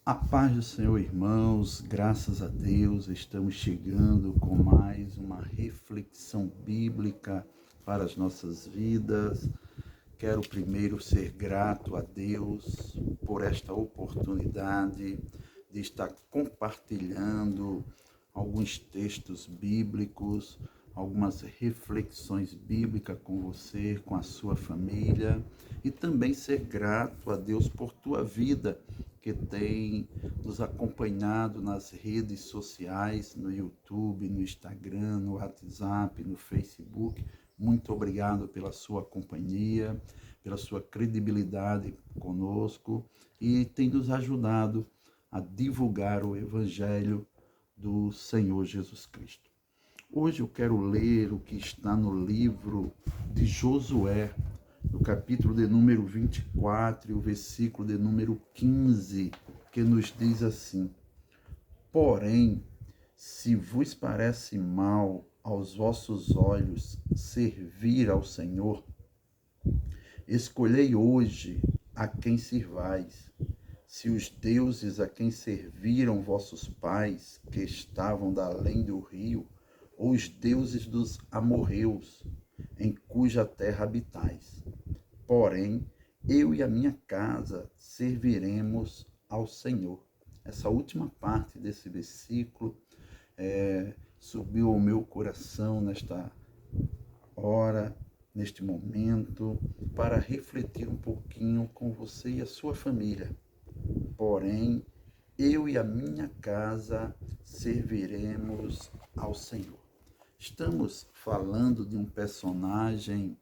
A paz do Senhor, irmãos, graças a Deus, estamos chegando com mais uma reflexão bíblica para as nossas vidas. Quero primeiro ser grato a Deus por esta oportunidade de estar compartilhando alguns textos bíblicos, algumas reflexões bíblicas com você, com a sua família, e também ser grato a Deus por tua vida que tem nos acompanhado nas redes sociais, no YouTube, no Instagram, no WhatsApp, no Facebook. Muito obrigado pela sua companhia, pela sua credibilidade conosco e tem nos ajudado a divulgar o Evangelho do Senhor Jesus Cristo. Hoje eu quero ler o que está no livro de Josué, no capítulo de número 24 e o versículo de número 15, que nos diz assim: Porém, se vos parece mal aos vossos olhos servir ao Senhor, escolhei hoje a quem sirvais. Se os deuses a quem serviram vossos pais, que estavam da além do rio, ou os deuses dos amorreus, em cuja terra habitais. Porém, eu e a minha casa serviremos ao Senhor. Essa última parte desse versículo subiu ao meu coração nesta hora, neste momento, para refletir um pouquinho com você e a sua família. Porém, eu e a minha casa serviremos ao Senhor. Estamos falando de um personagem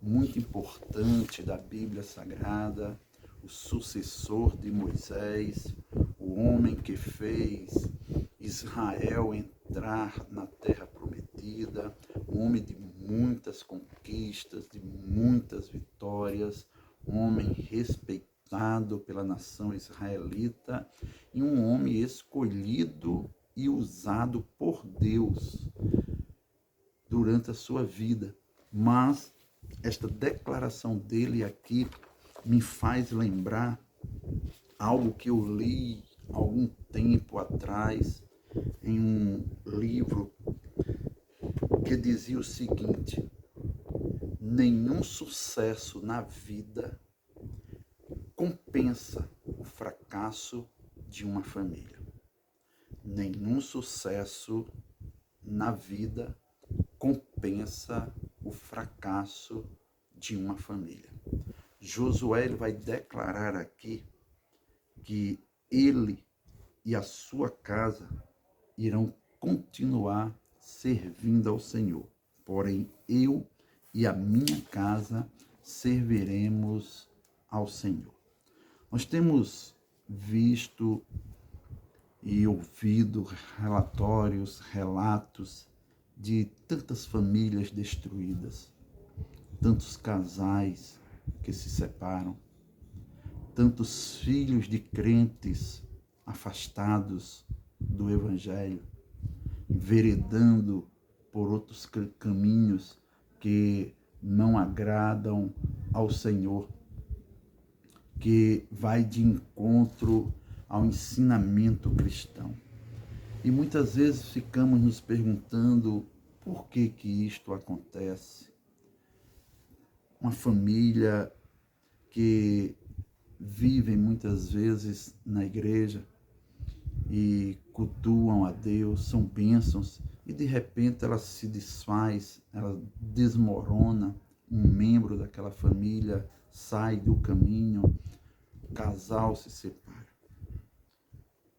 muito importante da Bíblia Sagrada, o sucessor de Moisés, o homem que fez Israel entrar na terra prometida, um homem de muitas conquistas, de muitas vitórias, um homem respeitado pela nação israelita e um homem escolhido e usado por Deus durante a sua vida. Mas esta declaração dele aqui me faz lembrar algo que eu li algum tempo atrás em um livro que dizia o seguinte: nenhum sucesso na vida compensa o fracasso de uma família. Nenhum sucesso na vida compensa o fracasso de uma família. Josué vai declarar aqui que ele e a sua casa irão continuar servindo ao Senhor. Porém, eu e a minha casa serviremos ao Senhor. Nós temos visto e ouvido relatórios, relatos de tantas famílias destruídas, tantos casais que se separam, tantos filhos de crentes afastados do Evangelho, enveredando por outros caminhos que não agradam ao Senhor, que vai de encontro ao ensinamento cristão. E muitas vezes ficamos nos perguntando por que isto acontece. Uma família que vive muitas vezes na igreja e cultuam a Deus, são bênçãos, e de repente ela se desfaz, ela desmorona, um membro daquela família sai do caminho, o casal se separa.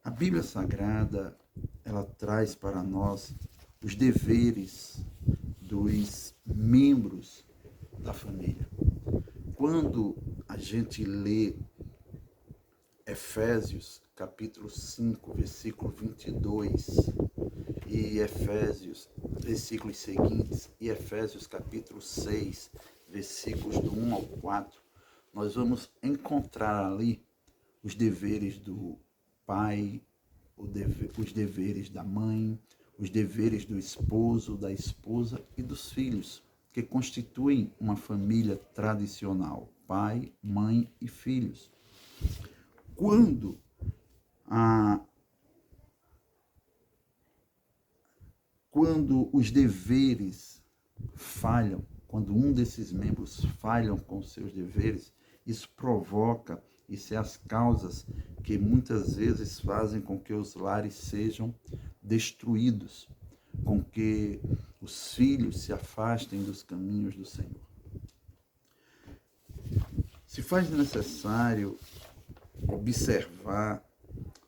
A Bíblia Sagrada, ela traz para nós os deveres dos membros da família. Quando a gente lê Efésios, capítulo 5, versículo 22, e Efésios, versículos seguintes, e Efésios, capítulo 6, versículos do 1 ao 4, nós vamos encontrar ali os deveres do pai, os deveres da mãe, os deveres do esposo, da esposa e dos filhos, que constituem uma família tradicional, pai, mãe e filhos. Quando Quando os deveres falham, quando um desses membros falham com seus deveres, isso provoca, isso é as causas que muitas vezes fazem com que os lares sejam destruídos, com que os filhos se afastem dos caminhos do Senhor. Se faz necessário observar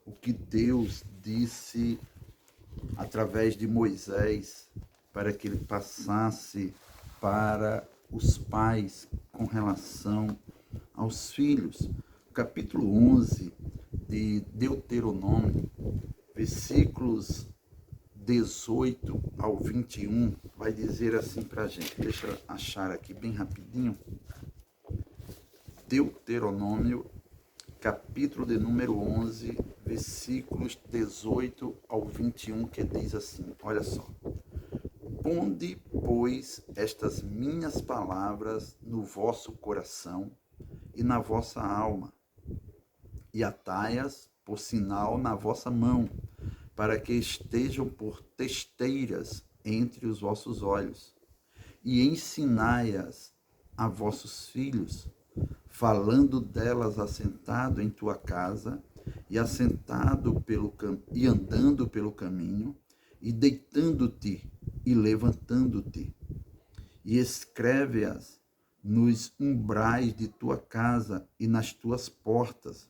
o que Deus disse através de Moisés para que ele passasse para os pais com relação aos filhos. Capítulo 11 de Deuteronômio, versículos 18 ao 21, vai dizer assim para a gente. Deixa eu achar aqui bem rapidinho. Deuteronômio, capítulo de número 11, versículos 18 ao 21, que diz assim, olha só. Ponde, pois, estas minhas palavras no vosso coração e na vossa alma, e atai-as por sinal na vossa mão, para que estejam por testeiras entre os vossos olhos, e ensinai-as a vossos filhos, falando delas assentado em tua casa, e e andando pelo caminho, e deitando-te e levantando-te. E escreve-as nos umbrais de tua casa e nas tuas portas,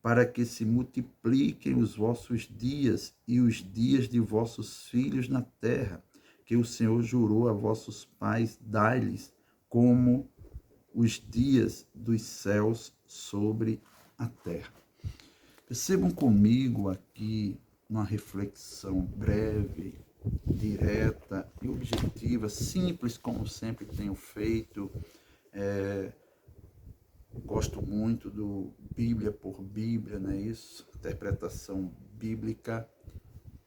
para que se multipliquem os vossos dias e os dias de vossos filhos na terra, que o Senhor jurou a vossos pais dar-lhes, como os dias dos céus sobre a terra. Percebam comigo aqui uma reflexão breve, direta e objetiva, simples, como sempre tenho feito. Gosto muito do Bíblia por Bíblia, não é isso? Interpretação bíblica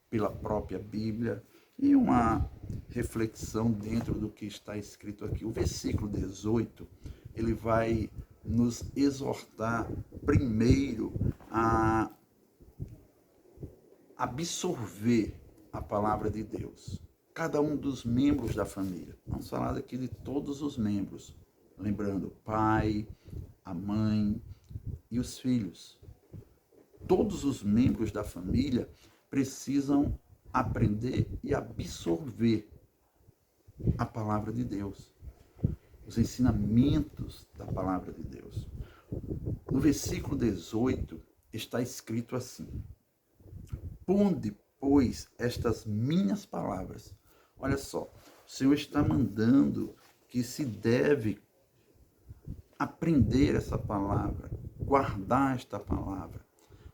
pela própria Bíblia e uma reflexão dentro do que está escrito aqui. O versículo 18, ele vai nos exortar primeiro a absorver a palavra de Deus. Cada um dos membros da família. Vamos falar aqui de todos os membros. Lembrando, o pai, a mãe e os filhos. Todos os membros da família precisam aprender e absorver a palavra de Deus, os ensinamentos da palavra de Deus. No versículo 18 está escrito assim: ponde, pois, estas minhas palavras. Olha só, o Senhor está mandando que se deve aprender essa palavra, guardar esta palavra.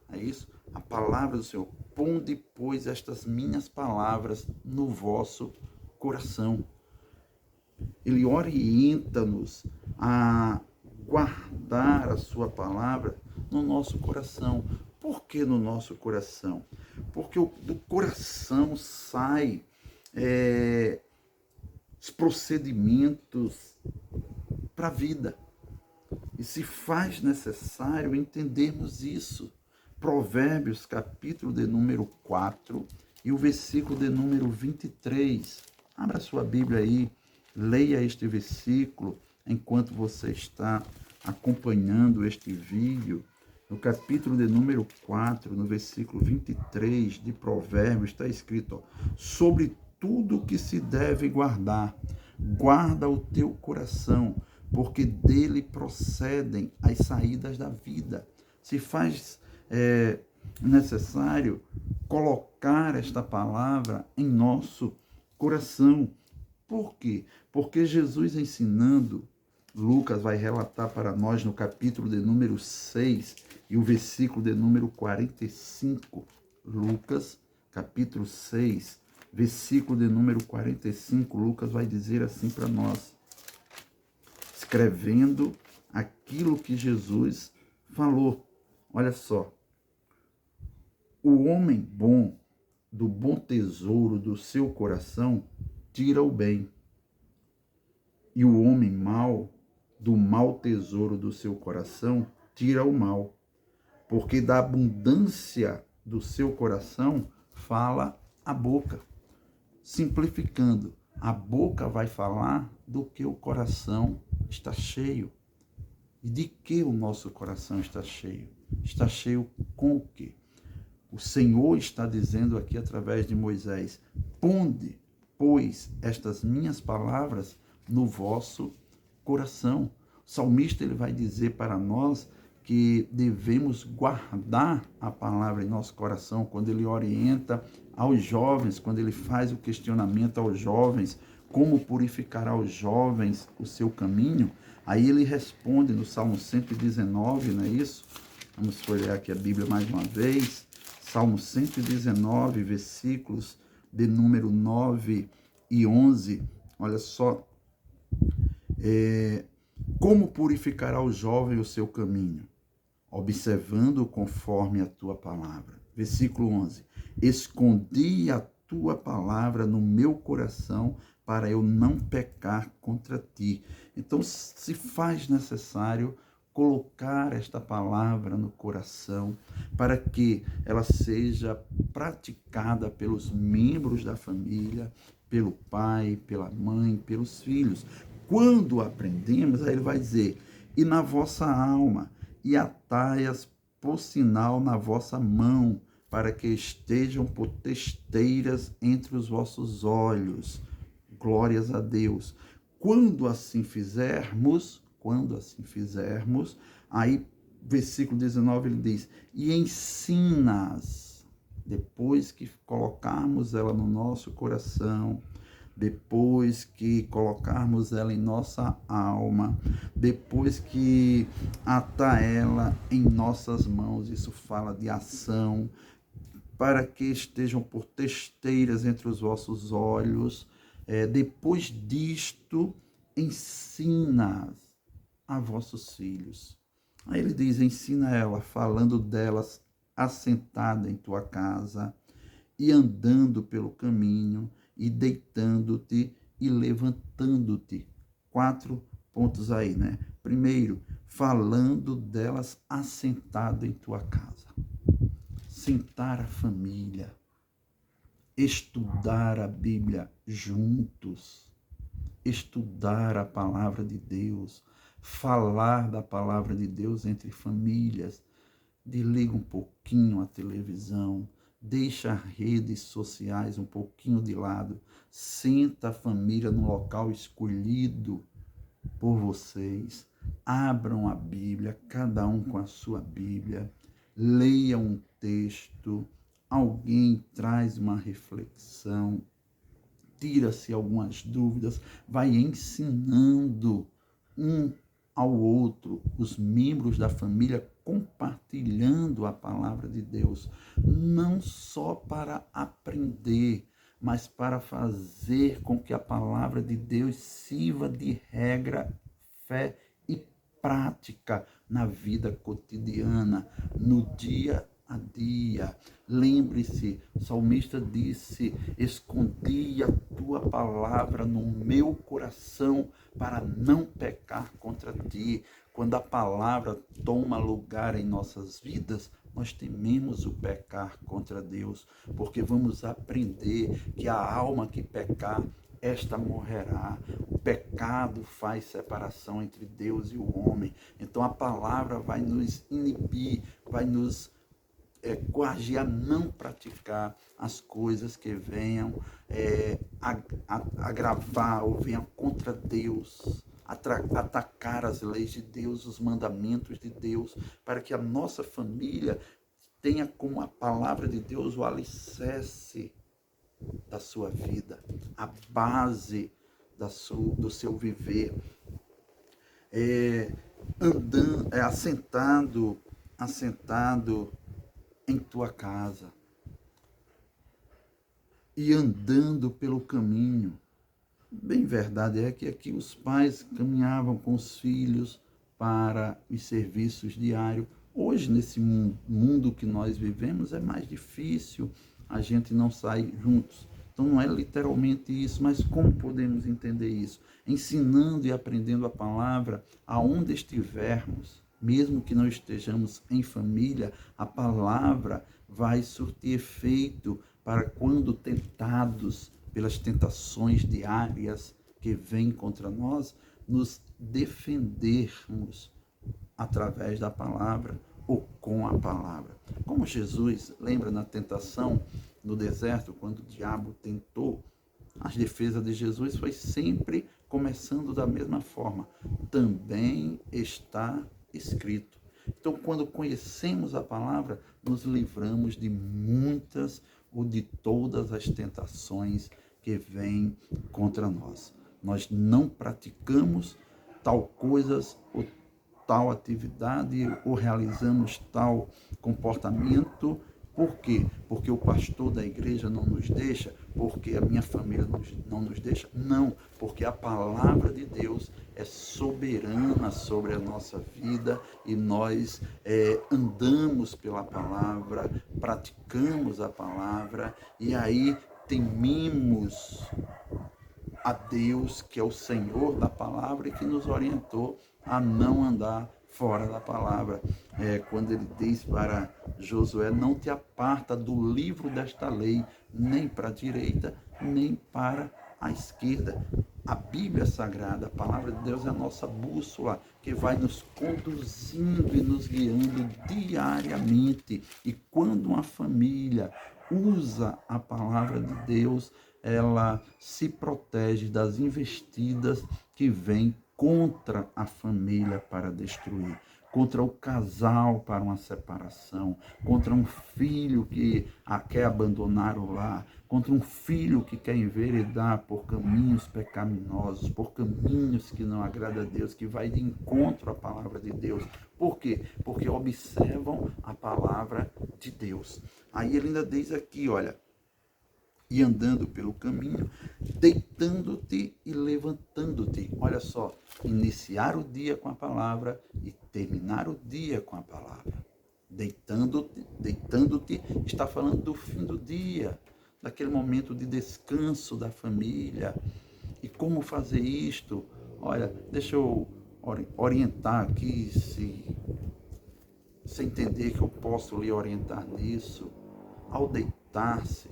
É isso? A palavra do Senhor. Ponde, pois, estas minhas palavras no vosso coração. Ele orienta-nos a guardar a sua palavra no nosso coração. Por que no nosso coração? Porque do coração sai os procedimentos para a vida. E se faz necessário entendermos isso. Provérbios, capítulo de número 4 e o versículo de número 23. Abra sua Bíblia aí, leia este versículo enquanto você está acompanhando este vídeo. No capítulo de número 4, no versículo 23 de Provérbios, está escrito, ó, sobre tudo que se deve guardar, guarda o teu coração, porque dele procedem as saídas da vida. Se faz necessário colocar esta palavra em nosso coração. Por quê? Porque Jesus ensinando, Lucas vai relatar para nós no capítulo de número 6 e o versículo de número 45. Lucas, capítulo 6, versículo de número 45, Lucas vai dizer assim para nós, escrevendo aquilo que Jesus falou. Olha só, o homem bom, do bom tesouro do seu coração, tira o bem. E o homem mau, do mau tesouro do seu coração, tira o mal. Porque da abundância do seu coração fala a boca. Simplificando, a boca vai falar do que o coração está cheio. E de que o nosso coração está cheio? Está cheio com o quê? O Senhor está dizendo aqui através de Moisés: ponde, pois, estas minhas palavras no vosso coração. O salmista ele vai dizer para nós que devemos guardar a palavra em nosso coração, quando ele orienta aos jovens, quando ele faz o questionamento aos jovens, como purificará os jovens o seu caminho. Aí ele responde no Salmo 119, não é isso? Vamos folhear aqui a Bíblia mais uma vez. Salmo 119, versículos de número 9 e 11. Olha só. Como purificará o jovem o seu caminho? Observando conforme a tua palavra. Versículo 11. Escondi a tua palavra no meu coração para eu não pecar contra ti. Então, se faz necessário colocar esta palavra no coração para que ela seja praticada pelos membros da família, pelo pai, pela mãe, pelos filhos. Quando aprendemos, aí ele vai dizer: e na vossa alma, e atai-as por sinal na vossa mão, para que estejam por testeiras entre os vossos olhos. Glórias a Deus. Quando assim fizermos, aí versículo 19 ele diz: e ensina-as, depois que colocarmos ela no nosso coração, depois que colocarmos ela em nossa alma, depois que atar ela em nossas mãos, isso fala de ação, para que estejam por testeiras entre os vossos olhos, depois disto, ensina a vossos filhos. Aí ele diz: ensina ela, falando delas assentada em tua casa, e andando pelo caminho, e deitando-te e levantando-te. 4 pontos aí, né? Primeiro, falando delas assentado em tua casa. Sentar a família, estudar a Bíblia juntos, estudar a palavra de Deus, falar da palavra de Deus entre famílias. Desliga um pouquinho a televisão, deixa as redes sociais um pouquinho de lado, senta a família no local escolhido por vocês, abram a Bíblia, cada um com a sua Bíblia, leiam um texto, alguém traz uma reflexão, tira-se algumas dúvidas, vai ensinando um ao outro, os membros da família, compartilhando a palavra de Deus, não só para aprender, mas para fazer com que a palavra de Deus sirva de regra, fé e prática na vida cotidiana, no dia a dia. Lembre-se, o salmista disse: escondi a tua palavra no meu coração para não pecar contra ti. Quando a palavra toma lugar em nossas vidas, nós tememos o pecar contra Deus, porque vamos aprender que a alma que pecar, esta morrerá. O pecado faz separação entre Deus e o homem. Então a palavra vai nos inibir, vai nos coagir a não praticar as coisas que venham agravar ou venham contra Deus, atacar as leis de Deus, os mandamentos de Deus, para que a nossa família tenha como a palavra de Deus o alicerce da sua vida, a base do seu viver, andando, assentado em tua casa e andando pelo caminho. Bem verdade é que aqui os pais caminhavam com os filhos para os serviços diários. Hoje, nesse mundo que nós vivemos, é mais difícil, a gente não sai juntos. Então não é literalmente isso, mas como podemos entender isso? Ensinando e aprendendo a palavra aonde estivermos, mesmo que não estejamos em família, a palavra vai surtir efeito para quando tentados pelas tentações diárias que vêm contra nós, nos defendermos através da palavra ou com a palavra. Como Jesus, lembra na tentação no deserto, quando o diabo tentou, as defesas de Jesus foi sempre começando da mesma forma. Também está escrito. Então, quando conhecemos a palavra, nos livramos de muitas ou de todas as tentações que vêm contra nós. Nós não praticamos tal coisas ou tal atividade ou realizamos tal comportamento. Por quê? Porque o pastor da igreja não nos deixa? Porque a minha família não nos deixa? Não, porque a palavra de Deus é soberana sobre a nossa vida e nós andamos pela palavra, praticamos a palavra e aí tememos a Deus, que é o Senhor da palavra e que nos orientou a não andar fora da palavra. Quando ele diz para Josué, não te aparta do livro desta lei, nem para a direita, nem para a esquerda. A Bíblia Sagrada, a palavra de Deus é a nossa bússola, que vai nos conduzindo e nos guiando diariamente. E quando uma família usa a palavra de Deus, ela se protege das investidas que vêm contra a família para destruir, contra o casal para uma separação, contra um filho que quer abandonar o lar, contra um filho que quer enveredar por caminhos pecaminosos, por caminhos que não agradam a Deus, que vai de encontro à palavra de Deus. Por quê? Porque observam a palavra de Deus. Aí ele ainda diz aqui, olha, e andando pelo caminho, deitando-te e levantando-te. Olha só, iniciar o dia com a palavra e terminar o dia com a palavra. Deitando-te, está falando do fim do dia, daquele momento de descanso da família. E como fazer isto? Olha, deixa eu orientar aqui, se entender que eu posso lhe orientar nisso. Ao deitar-se,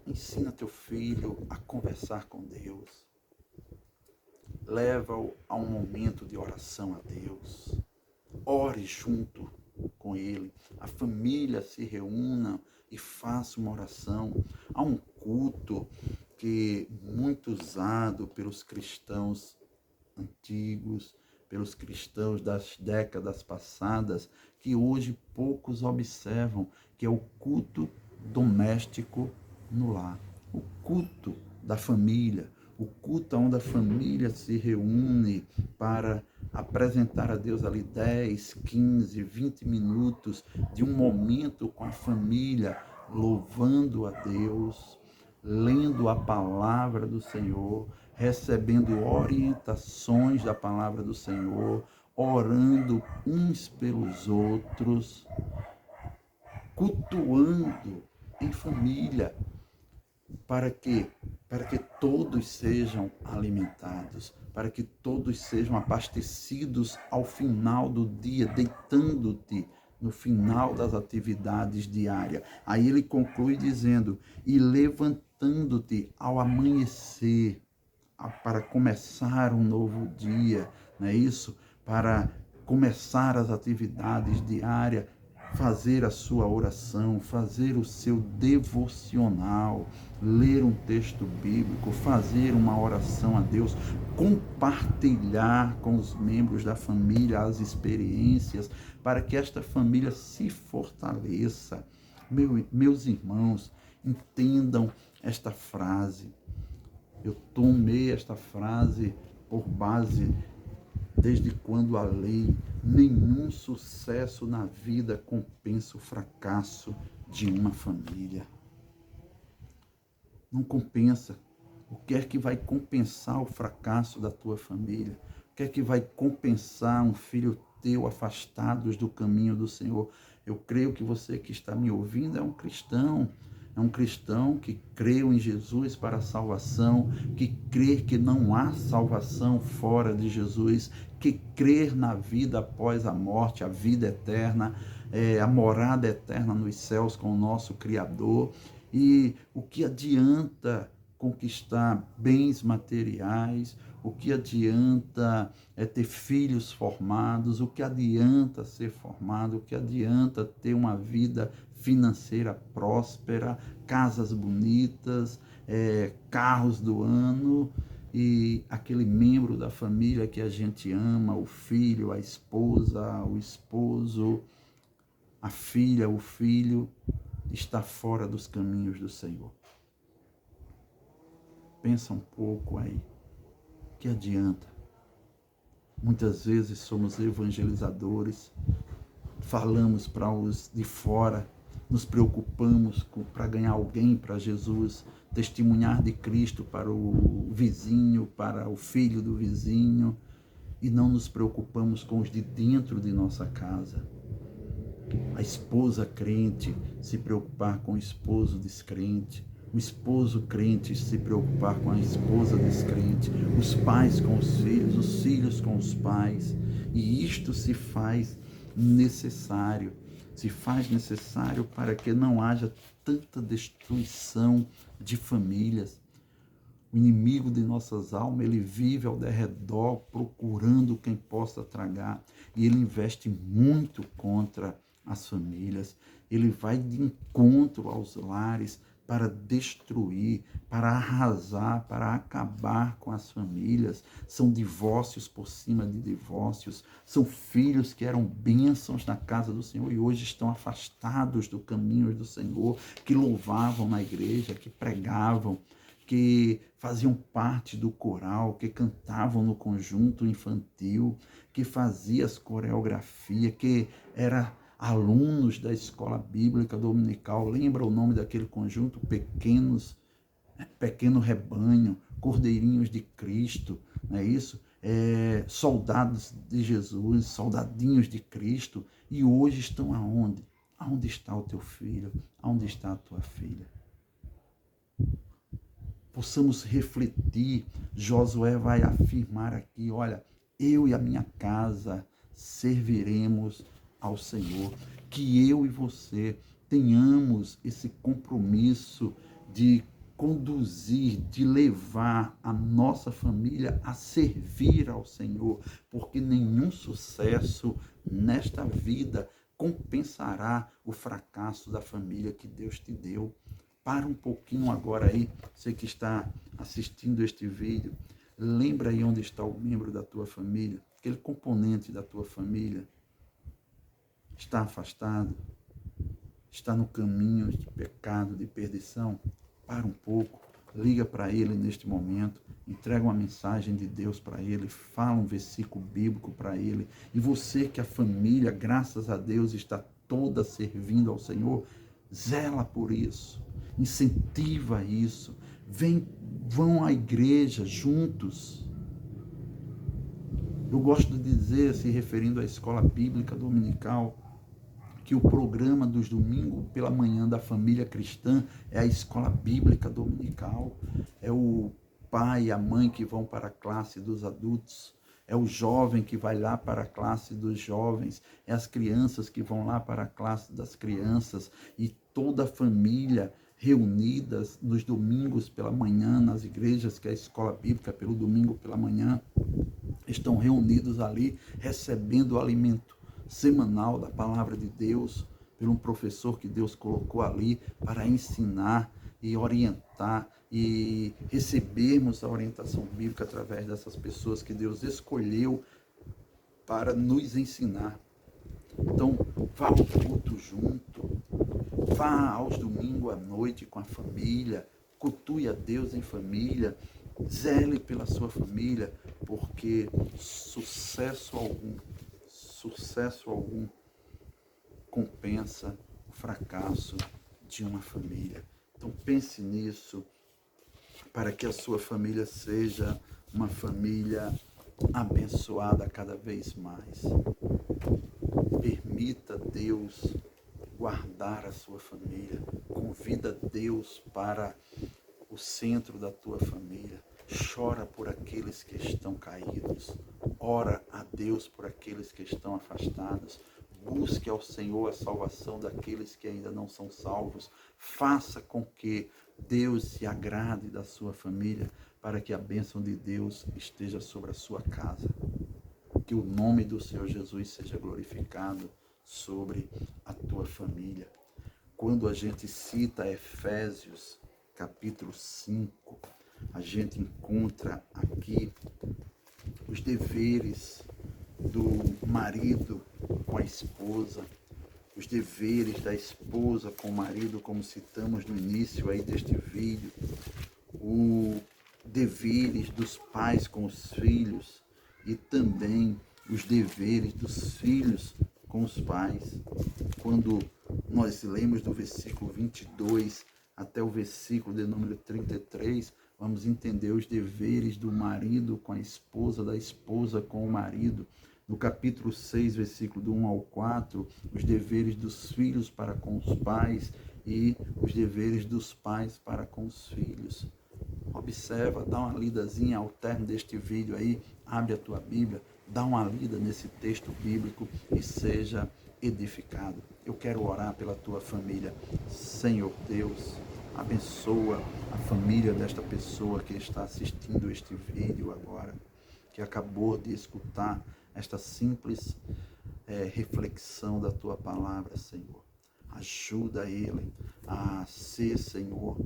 ensina teu filho a conversar com Deus. Leva-o a um momento de oração a Deus. Ore junto com ele. A família se reúna e faça uma oração. Há um culto que muito usado pelos cristãos antigos, pelos cristãos das décadas passadas, que hoje poucos observam, que é o culto doméstico no lar, o culto da família, o culto onde a família se reúne para apresentar a Deus ali 10, 15, 20 minutos de um momento com a família, louvando a Deus, lendo a palavra do Senhor, recebendo orientações da palavra do Senhor, orando uns pelos outros, cultuando em família, para que todos sejam alimentados, para que todos sejam abastecidos ao final do dia, deitando-te no final das atividades diárias. Aí ele conclui dizendo, e levantando-te ao amanhecer, para começar um novo dia, não é isso? Para começar as atividades diárias, fazer a sua oração, fazer o seu devocional, ler um texto bíblico, fazer uma oração a Deus, compartilhar com os membros da família as experiências, para que esta família se fortaleça. Meus irmãos, entendam esta frase. Eu tomei esta frase por base desde quando a lei, nenhum sucesso na vida compensa o fracasso de uma família. Não compensa. O que é que vai compensar o fracasso da tua família? O que é que vai compensar um filho teu afastados do caminho do Senhor? Eu creio que você que está me ouvindo é um cristão É um cristão que creu em Jesus para a salvação, que crê que não há salvação fora de Jesus, que crê na vida após a morte, a vida eterna, a morada eterna nos céus com o nosso Criador. E o que adianta conquistar bens materiais? O que adianta ter filhos formados? O que adianta ser formado? O que adianta ter uma vida financeira próspera, casas bonitas, carros do ano e aquele membro da família que a gente ama, o filho, a esposa, o esposo, a filha, o filho, está fora dos caminhos do Senhor? Pensa um pouco aí. Que adianta? Muitas vezes somos evangelizadores, falamos para os de fora, nos preocupamos para ganhar alguém para Jesus, testemunhar de Cristo para o vizinho, para o filho do vizinho, e não nos preocupamos com os de dentro de nossa casa. A esposa crente se preocupar com o esposo descrente, o esposo crente se preocupar com a esposa descrente, os pais com os filhos com os pais. E isto se faz necessário para que não haja tanta destruição de famílias. O inimigo de nossas almas, ele vive ao derredor procurando quem possa tragar, e ele investe muito contra as famílias. Ele vai de encontro aos lares para destruir, para arrasar, para acabar com as famílias. São divórcios por cima de divórcios, são filhos que eram bênçãos na casa do Senhor e hoje estão afastados do caminho do Senhor, que louvavam na igreja, que pregavam, que faziam parte do coral, que cantavam no conjunto infantil, que faziam as coreografias, que era alunos da escola bíblica dominical. Lembra o nome daquele conjunto? Pequeno rebanho, cordeirinhos de Cristo, não é isso? Soldados de Jesus, soldadinhos de Cristo, e hoje estão aonde? Aonde está o teu filho? Aonde está a tua filha? Possamos refletir. Josué vai afirmar aqui, olha, eu e a minha casa serviremos ao Senhor. Que eu e você tenhamos esse compromisso de conduzir, de levar a nossa família a servir ao Senhor, porque nenhum sucesso nesta vida compensará o fracasso da família que Deus te deu. Para um pouquinho agora aí, você que está assistindo este vídeo, lembra aí onde está o membro da tua família, aquele componente da tua família. Está afastado? Está no caminho de pecado, de perdição? Para um pouco, liga para ele neste momento, entrega uma mensagem de Deus para ele, fala um versículo bíblico para ele. E você que a família, graças a Deus, está toda servindo ao Senhor, zela por isso, incentiva isso, vão à igreja juntos. Eu gosto de dizer, se referindo à escola bíblica dominical, que o programa dos domingos pela manhã da família cristã é a escola bíblica dominical, é o pai e a mãe que vão para a classe dos adultos, é o jovem que vai lá para a classe dos jovens, é as crianças que vão lá para a classe das crianças, e toda a família reunidas nos domingos pela manhã, nas igrejas, que é a escola bíblica pelo domingo pela manhã, estão reunidos ali recebendo o alimento semanal da palavra de Deus, por um professor que Deus colocou ali para ensinar e orientar, e recebermos a orientação bíblica através dessas pessoas que Deus escolheu para nos ensinar. Então, vá ao culto junto, vá aos domingos à noite com a família, cultue a Deus em família, zele pela sua família, porque sucesso algum compensa o fracasso de uma família. Então pense nisso, para que a sua família seja uma família abençoada cada vez mais. Permita Deus guardar a sua família. Convida Deus para o centro da tua família. Chora por aqueles que estão caídos. Ora a Deus por aqueles que estão afastados. Busque ao Senhor a salvação daqueles que ainda não são salvos. Faça com que Deus se agrade da sua família, para que a bênção de Deus esteja sobre a sua casa. Que o nome do Senhor Jesus seja glorificado sobre a tua família. Quando a gente cita Efésios, capítulo 5, a gente encontra aqui os deveres do marido com a esposa, os deveres da esposa com o marido, como citamos no início aí deste vídeo, os deveres dos pais com os filhos e também os deveres dos filhos com os pais. Quando nós lemos do versículo 22 até o versículo de número 33, vamos entender os deveres do marido com a esposa, da esposa com o marido. No capítulo 6, versículo do 1 ao 4, os deveres dos filhos para com os pais e os deveres dos pais para com os filhos. Observa, dá uma lidazinha ao término deste vídeo aí, abre a tua Bíblia, dá uma lida nesse texto bíblico e seja edificado. Eu quero orar pela tua família. Senhor Deus, abençoa a família desta pessoa que está assistindo este vídeo agora, que acabou de escutar esta simples reflexão da tua palavra, Senhor. Ajuda ele a ser, Senhor,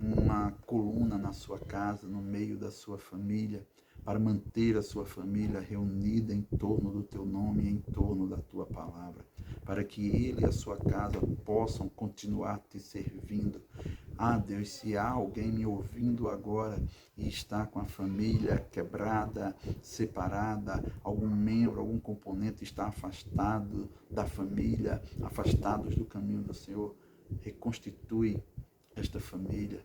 uma coluna na sua casa, no meio da sua família, para manter a sua família reunida em torno do teu nome e em torno da tua palavra, para que ele e a sua casa possam continuar te servindo. Ah, Deus, se há alguém me ouvindo agora e está com a família quebrada, separada, algum membro, algum componente está afastado da família, afastados do caminho do Senhor, reconstitui esta família.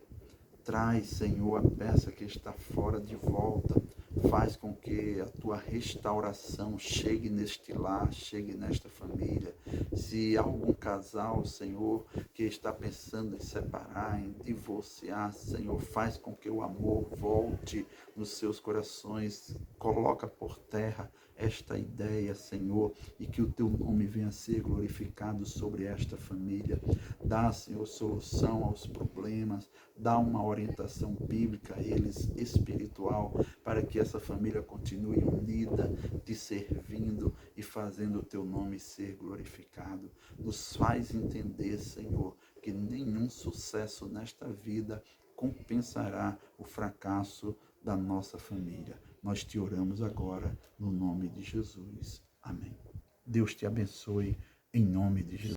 Traz, Senhor, a peça que está fora de volta. Faz com que a tua restauração chegue neste lar, chegue nesta família. Se há algum casal, Senhor, que está pensando em separar, em divorciar, Senhor, faz com que o amor volte nos seus corações. Coloca por terra esta ideia, Senhor, e que o teu nome venha a ser glorificado sobre esta família. Dá, Senhor, solução aos problemas, dá uma orientação bíblica a eles, espiritual, para que essa família continue unida, te servindo e fazendo o teu nome ser glorificado. Nos faz entender, Senhor, que nenhum sucesso nesta vida compensará o fracasso da nossa família. Nós te oramos agora no nome de Jesus. Amém. Deus te abençoe em nome de Jesus.